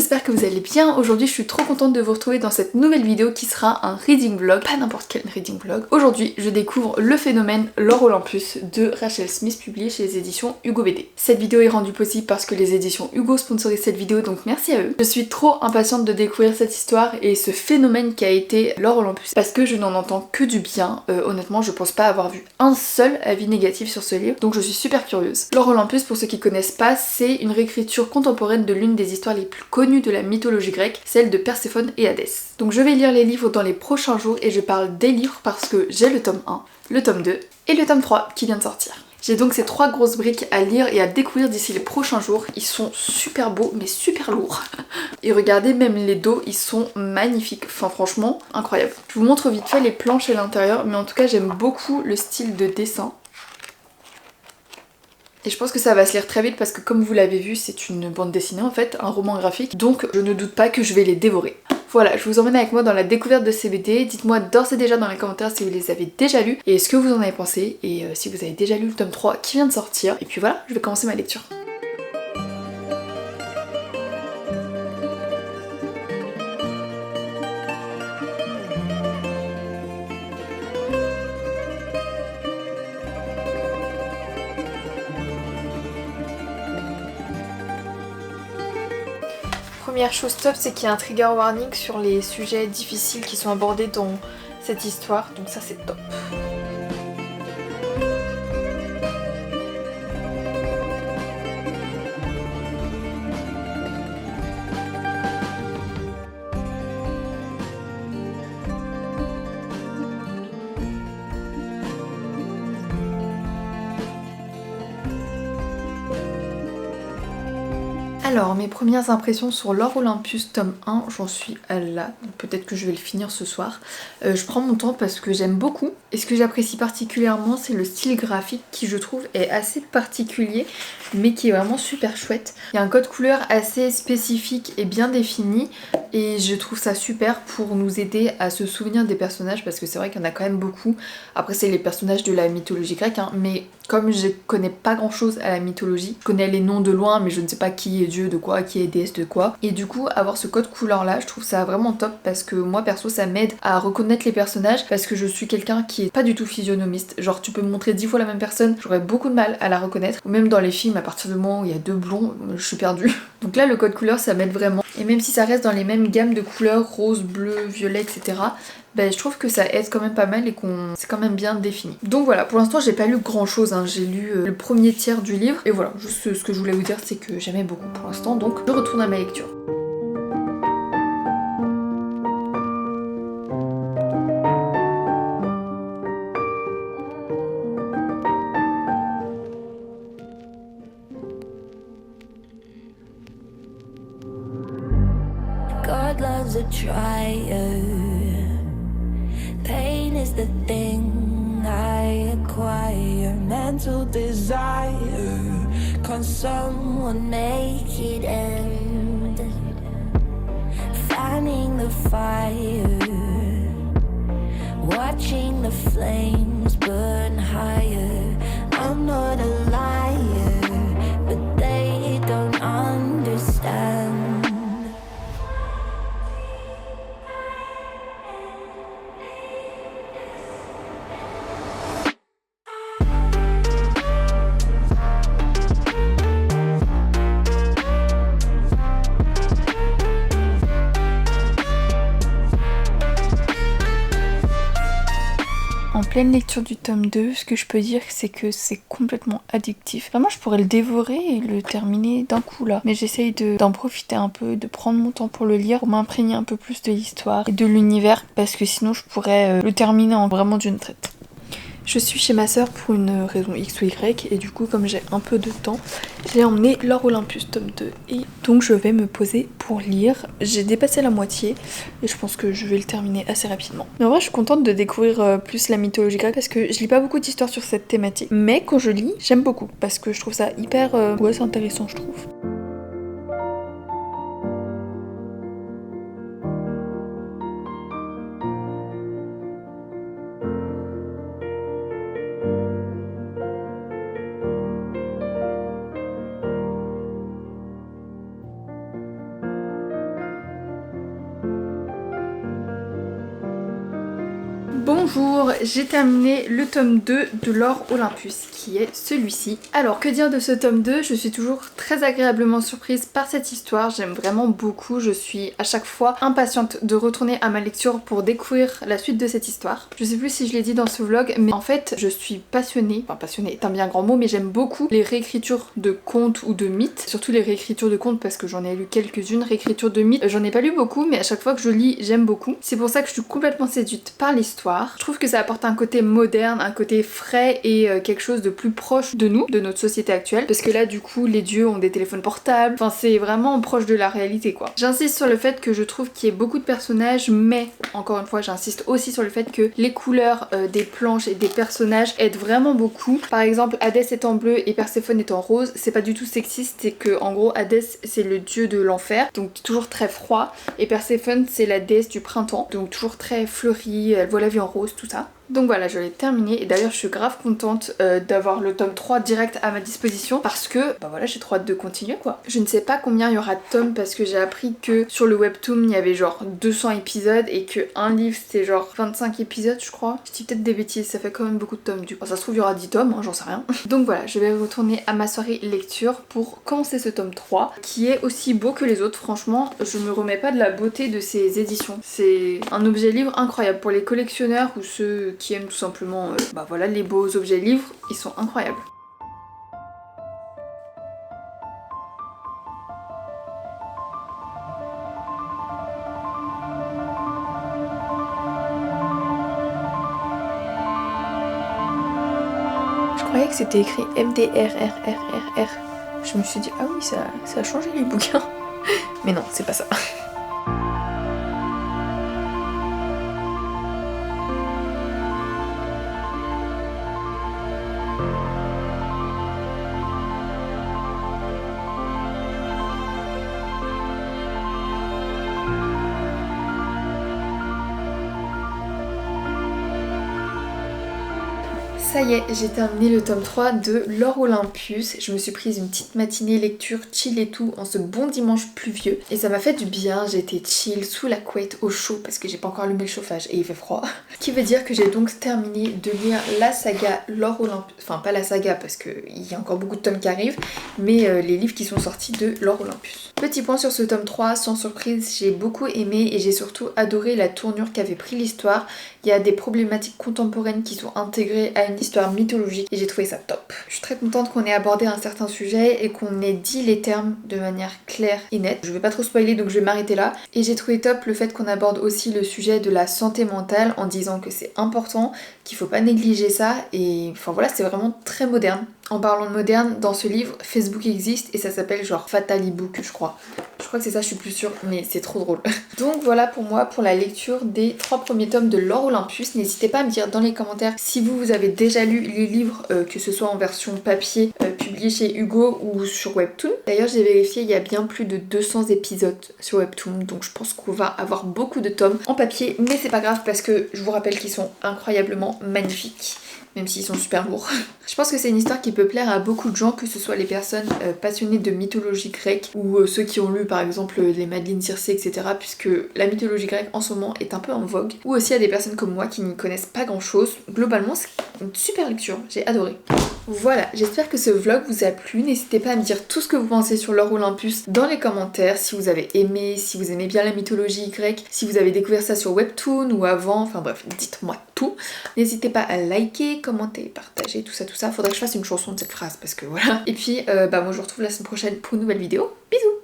j'espère que vous allez bien. Aujourd'hui je suis trop contente de vous retrouver dans cette nouvelle vidéo qui sera un reading vlog, pas n'importe quel reading vlog. Aujourd'hui je découvre Le Phénomène, L'Or Olympus de Rachel Smith, publié chez les éditions Hugo BD. Cette vidéo est rendue possible parce que les éditions Hugo sponsorisent cette vidéo, donc merci à eux. Je suis trop impatiente de découvrir cette histoire et ce phénomène qui a été L'Or Olympus parce que je n'en entends que du bien. Honnêtement je pense pas avoir vu un seul avis négatif sur ce livre, donc je suis super curieuse. L'Or Olympus, pour ceux qui connaissent pas, c'est une réécriture contemporaine de l'une des histoires les plus connues de la mythologie grecque, celle de Perséphone et Hadès. Donc je vais lire les livres dans les prochains jours et je parle des livres parce que j'ai le tome 1, le tome 2 et le tome 3 qui vient de sortir. J'ai donc ces 3 grosses briques à lire et à découvrir d'ici les prochains jours. Ils sont super beaux mais super lourds. Et regardez, même les dos, ils sont magnifiques. Enfin franchement, incroyable. Je vous montre vite fait les planches à l'intérieur, mais en tout cas j'aime beaucoup le style de dessin. Et je pense que ça va se lire très vite parce que comme vous l'avez vu, c'est une bande dessinée en fait, un roman graphique. Donc je ne doute pas que je vais les dévorer. Voilà, je vous emmène avec moi dans la découverte de ces BD. Dites-moi d'ores et déjà dans les commentaires si vous les avez déjà lus et ce que vous en avez pensé. Et si vous avez déjà lu le tome 3 qui vient de sortir. Et puis voilà, je vais commencer ma lecture. Première chose top, c'est qu'il y a un trigger warning sur les sujets difficiles qui sont abordés dans cette histoire, donc ça c'est top. Alors, mes premières impressions sur L'Or Olympus tome 1, j'en suis là, peut-être que je vais le finir ce soir. Je prends mon temps parce que j'aime beaucoup, et ce que j'apprécie particulièrement, c'est le style graphique qui, je trouve, est assez particulier, mais qui est vraiment super chouette. Il y a un code couleur assez spécifique et bien défini, et je trouve ça super pour nous aider à se souvenir des personnages, parce que c'est vrai qu'il y en a quand même beaucoup. Après, c'est les personnages de la mythologie grecque, hein, mais comme je connais pas grand chose à la mythologie, je connais les noms de loin mais je ne sais pas qui est dieu de quoi, qui est déesse de quoi. Et du coup avoir ce code couleur là, je trouve ça vraiment top parce que moi perso ça m'aide à reconnaître les personnages parce que je suis quelqu'un qui est pas du tout physionomiste. Genre tu peux me montrer 10 fois la même personne, j'aurais beaucoup de mal à la reconnaître. Ou même dans les films, à partir du moment où il y a 2 blonds, je suis perdue. Donc là le code couleur ça m'aide vraiment. Et même si ça reste dans les mêmes gammes de couleurs, rose, bleu, violet, etc. Ben, je trouve que ça aide quand même pas mal et qu'on c'est quand même bien défini. Donc voilà, pour l'instant j'ai pas lu grand chose, hein. J'ai lu le premier tiers du livre et voilà, juste ce que je voulais vous dire c'est que j'aimais beaucoup pour l'instant, donc je retourne à ma lecture. God loves a trier. Pain is the thing I acquire. Mental desire. Can someone make it end? Fanning the fire. Watching the flames burn higher. I'm not a liar, but they don't understand. En pleine lecture du tome 2, ce que je peux dire c'est que c'est complètement addictif. Vraiment je pourrais le dévorer et le terminer d'un coup là. Mais j'essaye d'en profiter un peu, de prendre mon temps pour le lire, pour m'imprégner un peu plus de l'histoire et de l'univers parce que sinon je pourrais le terminer en vraiment d'une traite. Je suis chez ma soeur pour une raison X ou Y et du coup comme j'ai un peu de temps, j'ai emmené L'Or Olympus tome 2 et donc je vais me poser pour lire. J'ai dépassé la moitié et je pense que je vais le terminer assez rapidement. Mais en vrai je suis contente de découvrir plus la mythologie grecque parce que je lis pas beaucoup d'histoires sur cette thématique. Mais quand je lis, j'aime beaucoup parce que je trouve ça hyper... ouais c'est intéressant je trouve. Bonjour, j'ai terminé le tome 2 de l'Or Olympus, qui est celui-ci. Alors, que dire de ce tome 2? Je suis toujours très agréablement surprise par cette histoire, j'aime vraiment beaucoup, je suis à chaque fois impatiente de retourner à ma lecture pour découvrir la suite de cette histoire. Je sais plus si je l'ai dit dans ce vlog, mais en fait, je suis passionnée, enfin passionnée est un bien grand mot, mais j'aime beaucoup les réécritures de contes ou de mythes, surtout les réécritures de contes parce que j'en ai lu quelques-unes, réécritures de mythes, j'en ai pas lu beaucoup, mais à chaque fois que je lis, j'aime beaucoup. C'est pour ça que je suis complètement séduite par l'histoire. Je trouve que ça apporte un côté moderne, un côté frais et quelque chose de plus proche de nous, de notre société actuelle. Parce que là, du coup, les dieux ont des téléphones portables. Enfin, c'est vraiment proche de la réalité, quoi. J'insiste sur le fait que je trouve qu'il y ait beaucoup de personnages, mais encore une fois, j'insiste aussi sur le fait que les couleurs des planches et des personnages aident vraiment beaucoup. Par exemple, Hadès est en bleu et Perséphone est en rose. C'est pas du tout sexiste, c'est que en gros, Hadès c'est le dieu de l'enfer, donc toujours très froid, et Perséphone c'est la déesse du printemps, donc toujours très fleurie, elle voit la vie en rose, tout ça. Donc voilà, je l'ai terminé et d'ailleurs je suis grave contente d'avoir le tome 3 direct à ma disposition parce que bah voilà, j'ai trop hâte de continuer quoi. Je ne sais pas combien il y aura de tomes parce que j'ai appris que sur le webtoon il y avait genre 200 épisodes et que un livre c'était genre 25 épisodes je crois. Je dis peut-être des bêtises, ça fait quand même beaucoup de tomes du coup. Ça se trouve il y aura 10 tomes, hein, j'en sais rien. Donc voilà, je vais retourner à ma soirée lecture pour commencer ce tome 3 qui est aussi beau que les autres. Franchement, je me remets pas de la beauté de ces éditions. C'est un objet livre incroyable pour les collectionneurs ou ceux qui aiment tout simplement bah voilà, les beaux objets livres, ils sont incroyables. Je croyais que c'était écrit MDRRRRR. Je me suis dit ah oui, ça a changé les bouquins. Mais non, c'est pas ça. Ça y est, j'ai terminé le tome 3 de l'Or Olympus. Je me suis prise une petite matinée lecture chill et tout en ce bon dimanche pluvieux. Et ça m'a fait du bien, j'ai été chill sous la couette au chaud parce que j'ai pas encore allumé le chauffage et il fait froid. Ce qui veut dire que j'ai donc terminé de lire la saga l'Or Olympus. Enfin pas la saga parce qu'il y a encore beaucoup de tomes qui arrivent, mais les livres qui sont sortis de l'Or Olympus. Petit point sur ce tome 3, sans surprise, j'ai beaucoup aimé et j'ai surtout adoré la tournure qu'avait pris l'histoire. Il y a des problématiques contemporaines qui sont intégrées à une histoire mythologique et j'ai trouvé ça top. Je suis très contente qu'on ait abordé un certain sujet et qu'on ait dit les termes de manière claire et nette. Je vais pas trop spoiler donc je vais m'arrêter là. Et j'ai trouvé top le fait qu'on aborde aussi le sujet de la santé mentale en disant que c'est important, qu'il faut pas négliger ça et enfin voilà, c'est vraiment très moderne. En parlant de moderne, dans ce livre, Facebook existe et ça s'appelle genre Fatal e-book, je crois. Je crois que c'est ça, je suis plus sûre, mais c'est trop drôle. Donc voilà pour moi, pour la lecture des 3 premiers tomes de l'Or Olympus. N'hésitez pas à me dire dans les commentaires si vous avez déjà lu les livres, que ce soit en version papier, publié chez Hugo ou sur Webtoon. D'ailleurs, j'ai vérifié, il y a bien plus de 200 épisodes sur Webtoon, donc je pense qu'on va avoir beaucoup de tomes en papier, mais c'est pas grave parce que je vous rappelle qu'ils sont incroyablement magnifiques. Même s'ils sont super lourds. Je pense que c'est une histoire qui peut plaire à beaucoup de gens, que ce soit les personnes passionnées de mythologie grecque ou ceux qui ont lu par exemple les Madeleines Circé, etc. Puisque la mythologie grecque en ce moment est un peu en vogue. Ou aussi à des personnes comme moi qui n'y connaissent pas grand chose. Globalement, c'est une super lecture, j'ai adoré. Voilà, j'espère que ce vlog vous a plu. N'hésitez pas à me dire tout ce que vous pensez sur l'Or Olympus dans les commentaires, si vous avez aimé, si vous aimez bien la mythologie grecque, si vous avez découvert ça sur Webtoon ou avant, enfin bref, dites-moi tout. N'hésitez pas à liker, commenter, partager, tout ça, tout ça. Faudrait que je fasse une chanson de cette phrase parce que voilà. Et puis, moi je vous retrouve la semaine prochaine pour une nouvelle vidéo. Bisous!